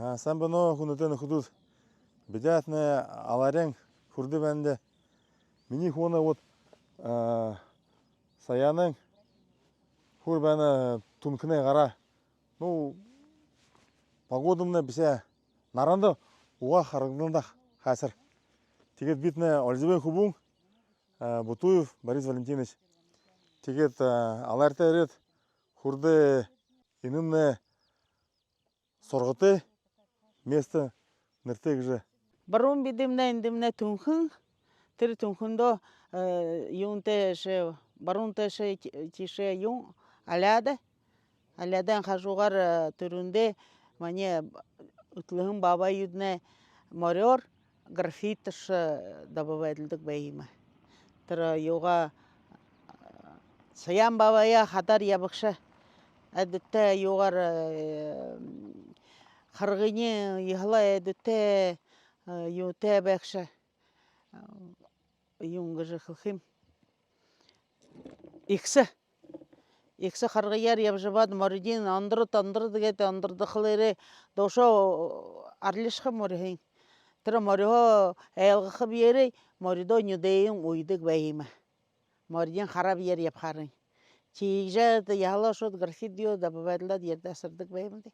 Самбано хүнөтэн худуд бидятны аларен хурды бенде миний хуна вот саянын хур бана тункне гара ну погодымна бисе наранда уга харагданда хасар тэгээд биднэ Олжбен хубун Бутуев Борис Валентинович тэгээд аларта ирээд хурды инэмнэ сорготы место нэртэй гэж баруун бидимнэ эндимнэ түнхэн тэр түнхэндөө юунтэй баруунтай тише юун алядан хажуугаар төрүндө мане утлыгын баба юднэ морёр графитыш добывайдылдык бейма тэр юга саян бабая хадар ябыкша әдетте югар харгыны йхла әдетте юте бәкша юнгыжы хылхим иксе харгыяр ябжыбад моридин андыр дегет андырды хылыре дошо арлышхы морихин тэр мориho элгы биере моридо нюдейн уйдык бейма моридин хараб ер япхарын чийже яла шот графит дио добывайдылар ерде сырдык беймди